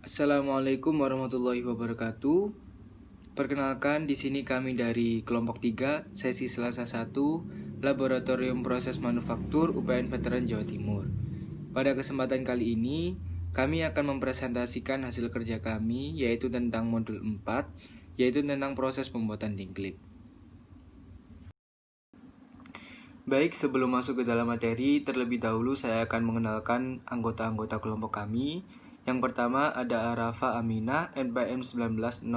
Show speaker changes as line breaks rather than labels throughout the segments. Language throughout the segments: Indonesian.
Assalamualaikum warahmatullahi wabarakatuh. Perkenalkan, di sini kami dari kelompok 3, sesi Selasa 1, Laboratorium Proses Manufaktur UPN Veteran Jawa Timur. Pada kesempatan kali ini, kami akan mempresentasikan hasil kerja kami, yaitu tentang modul 4, yaitu tentang proses pembuatan dingklik. Baik, sebelum masuk ke dalam materi, terlebih dahulu saya akan mengenalkan anggota-anggota kelompok kami. Yang pertama ada Arafa Amina, NPM 19020.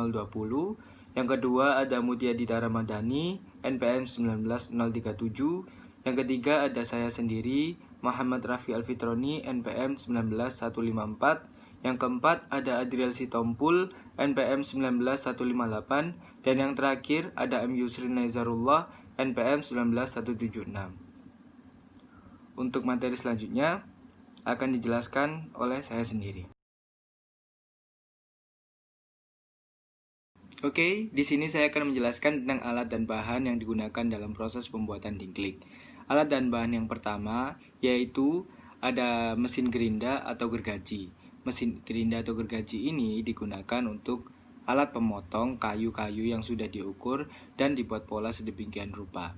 Yang kedua ada Mutia Ramadhani, NPM 19037. Yang ketiga ada saya sendiri, Muhammad Rafi Alfitroni, NPM 19154. Yang keempat ada Adriel Sitompul, NPM 19158. Dan yang terakhir ada M. Yusri Naizarullah, NPM 19176. Untuk materi selanjutnya akan dijelaskan oleh saya sendiri. Oke, di sini saya akan menjelaskan tentang alat dan bahan yang digunakan dalam proses pembuatan dingklik. Alat dan bahan yang pertama yaitu ada mesin gerinda atau gergaji. Mesin gerinda atau gergaji ini digunakan untuk alat pemotong kayu-kayu yang sudah diukur dan dibuat pola sedemikian rupa.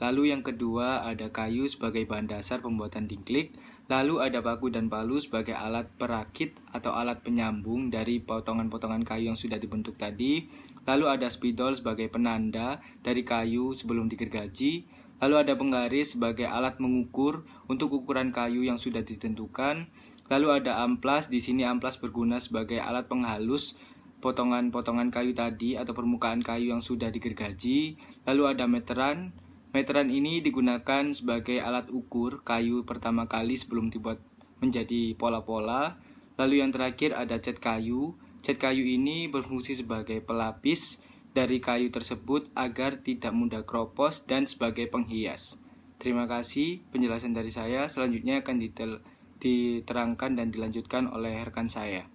Lalu yang kedua ada kayu sebagai bahan dasar pembuatan dingklik. Lalu ada paku dan palu sebagai alat perakit atau alat penyambung dari potongan-potongan kayu yang sudah dibentuk tadi. Lalu ada spidol sebagai penanda dari kayu sebelum digergaji. Lalu ada penggaris sebagai alat mengukur untuk ukuran kayu yang sudah ditentukan. Lalu ada amplas, di sini amplas berguna sebagai alat penghalus potongan-potongan kayu tadi atau permukaan kayu yang sudah digergaji. Lalu ada meteran. Meteran ini digunakan sebagai alat ukur kayu pertama kali sebelum dibuat menjadi pola-pola. Lalu yang terakhir ada cat kayu. Cat kayu ini berfungsi sebagai pelapis dari kayu tersebut agar tidak mudah kropos dan sebagai penghias. Terima kasih penjelasan dari saya. Selanjutnya akan diterangkan dan dilanjutkan oleh rekan saya.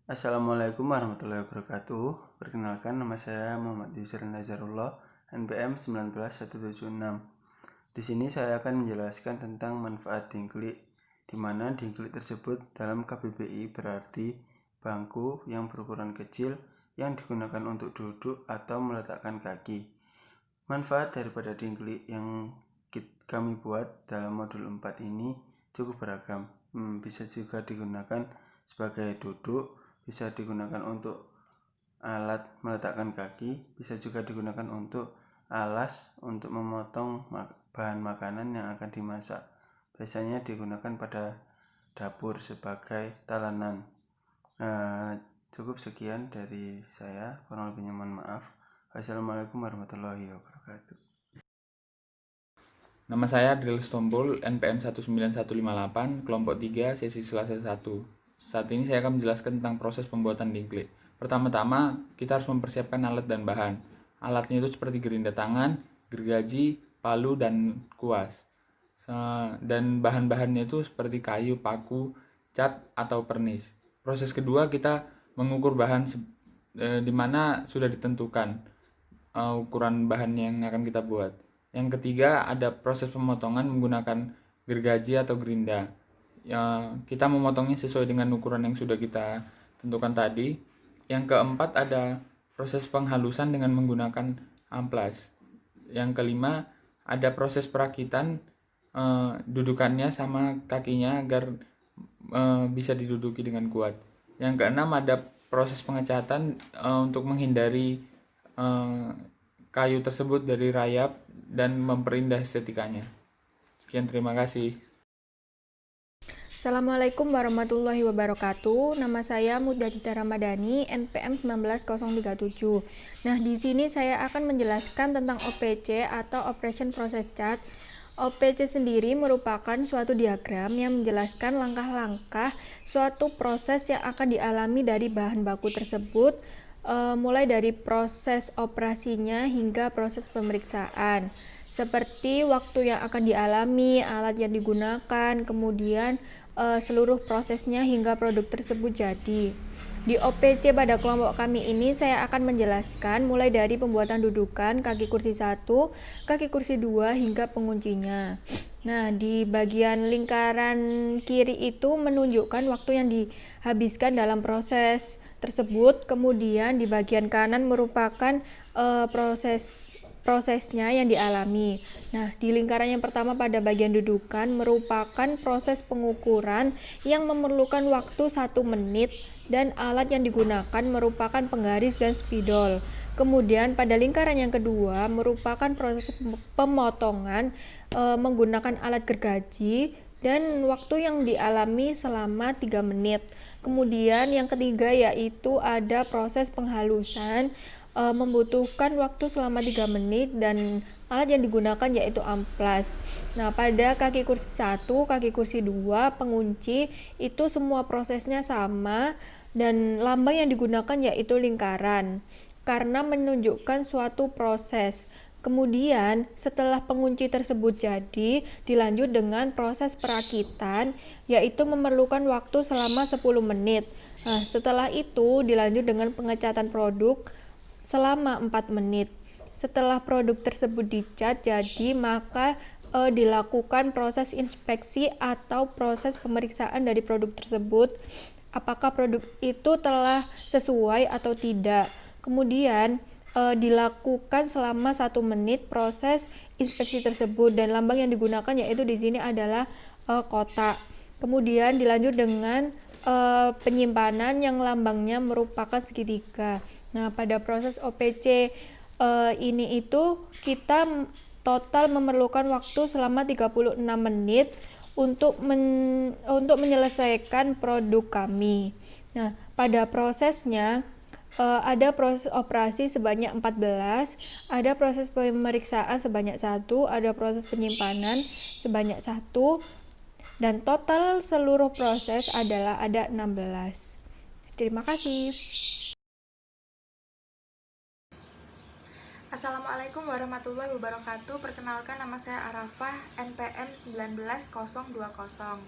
Assalamualaikum warahmatullahi wabarakatuh. Perkenalkan, nama saya Muhammad Yusri Nazarullah, NPM 19176. Di sini saya akan menjelaskan tentang manfaat dingklik, di mana dingklik tersebut dalam KBBI berarti bangku yang berukuran kecil yang digunakan untuk duduk atau meletakkan kaki. Manfaat daripada dingklik yang kami buat dalam modul 4 ini cukup beragam. Bisa juga digunakan sebagai duduk, bisa digunakan untuk alat meletakkan kaki, bisa juga digunakan untuk alas untuk memotong bahan makanan yang akan dimasak. Biasanya digunakan pada dapur sebagai talenan. Cukup sekian dari saya, kurang lebihnya mohon maaf. Wassalamualaikum warahmatullahi wabarakatuh.
Nama saya Adriel Sitompul, NPM 19158, kelompok 3, sesi Selasa 1. Saat ini saya akan menjelaskan tentang proses pembuatan dingklik. Pertama-tama, kita harus mempersiapkan alat dan bahan. Alatnya itu seperti gerinda tangan, gergaji, palu, dan kuas. Dan bahan-bahannya itu seperti kayu, paku, cat, atau pernis. Proses kedua, kita mengukur bahan di mana sudah ditentukan ukuran bahan yang akan kita buat. Yang ketiga, ada proses pemotongan menggunakan gergaji atau gerinda. Kita memotongnya sesuai dengan ukuran yang sudah kita tentukan tadi. Yang keempat, ada proses penghalusan dengan menggunakan amplas. Yang kelima, ada proses perakitan dudukannya sama kakinya agar bisa diduduki dengan kuat. Yang keenam, ada proses pengecatan untuk menghindari kayu tersebut dari rayap dan memperindah estetikanya. Sekian, terima kasih.
Assalamualaikum warahmatullahi wabarakatuh. Nama saya Mutia Ramadhani, NPM 19037. Nah, di sini saya akan menjelaskan tentang OPC atau Operation Process Chart. OPC sendiri merupakan suatu diagram yang menjelaskan langkah-langkah suatu proses yang akan dialami dari bahan baku tersebut, mulai dari proses operasinya hingga proses pemeriksaan. Seperti waktu yang akan dialami, alat yang digunakan, kemudian seluruh prosesnya hingga produk tersebut jadi. Di OPC pada kelompok kami ini saya akan menjelaskan mulai dari pembuatan dudukan, kaki kursi 1, kaki kursi 2, hingga penguncinya. Nah, di bagian lingkaran kiri itu menunjukkan waktu yang dihabiskan dalam proses tersebut, kemudian di bagian kanan merupakan prosesnya yang dialami. Nah, di lingkaran yang pertama pada bagian dudukan merupakan proses pengukuran yang memerlukan waktu 1 menit dan alat yang digunakan merupakan penggaris dan spidol. Kemudian pada lingkaran yang kedua merupakan proses pemotongan menggunakan alat gergaji dan waktu yang dialami selama 3 menit. Kemudian yang ketiga yaitu ada proses penghalusan membutuhkan waktu selama 3 menit dan alat yang digunakan yaitu amplas. Nah, pada kaki kursi 1, kaki kursi 2, pengunci itu semua prosesnya sama dan lambang yang digunakan yaitu lingkaran karena menunjukkan suatu proses. Kemudian setelah pengunci tersebut jadi, dilanjut dengan proses perakitan yaitu memerlukan waktu selama 10 menit. Nah, setelah itu dilanjut dengan pengecatan produk selama 4 menit. Setelah produk tersebut dicat jadi, maka dilakukan proses inspeksi atau proses pemeriksaan dari produk tersebut, apakah produk itu telah sesuai atau tidak. Kemudian dilakukan selama 1 menit proses inspeksi tersebut dan lambang yang digunakan yaitu di sini adalah kotak. Kemudian dilanjut dengan penyimpanan yang lambangnya merupakan segitiga. Nah, pada proses OPC ini itu kita total memerlukan waktu selama 36 menit untuk menyelesaikan produk kami. Nah, pada prosesnya ada proses operasi sebanyak 14, ada proses pemeriksaan sebanyak 1, ada proses penyimpanan sebanyak 1, dan total seluruh proses adalah ada 16. Terima kasih.
Assalamualaikum warahmatullahi wabarakatuh. Perkenalkan, nama saya Arafah, NPM 19020.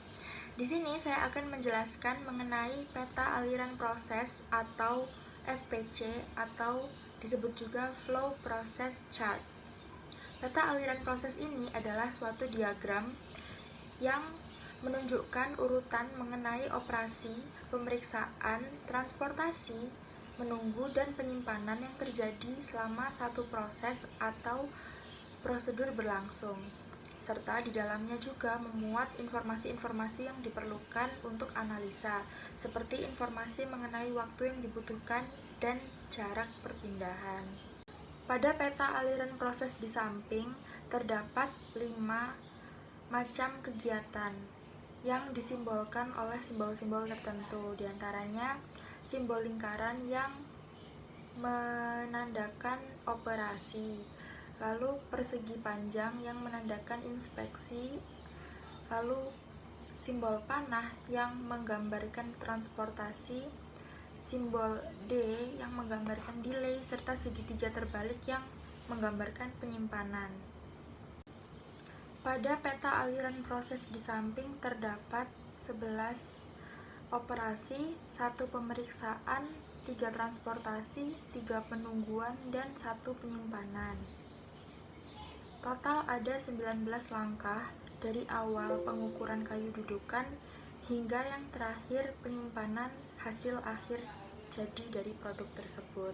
Di sini saya akan menjelaskan mengenai peta aliran proses atau FPC atau disebut juga Flow Process Chart. Peta aliran proses ini adalah suatu diagram yang menunjukkan urutan mengenai operasi, pemeriksaan, transportasi, menunggu dan penyimpanan yang terjadi selama satu proses atau prosedur berlangsung, serta di dalamnya juga memuat informasi-informasi yang diperlukan untuk analisa, seperti informasi mengenai waktu yang dibutuhkan dan jarak perpindahan. Pada peta aliran proses di samping terdapat 5 macam kegiatan yang disimbolkan oleh simbol-simbol tertentu, diantaranya simbol lingkaran yang menandakan operasi, lalu persegi panjang yang menandakan inspeksi, lalu simbol panah yang menggambarkan transportasi, simbol D yang menggambarkan delay, serta segitiga terbalik yang menggambarkan penyimpanan. Pada peta aliran proses di samping terdapat 11 operasi, 1 pemeriksaan, 3 transportasi, 3 penungguan, dan 1 penyimpanan. Total ada 19 langkah dari awal pengukuran kayu dudukan hingga yang terakhir penyimpanan hasil akhir jadi dari produk tersebut.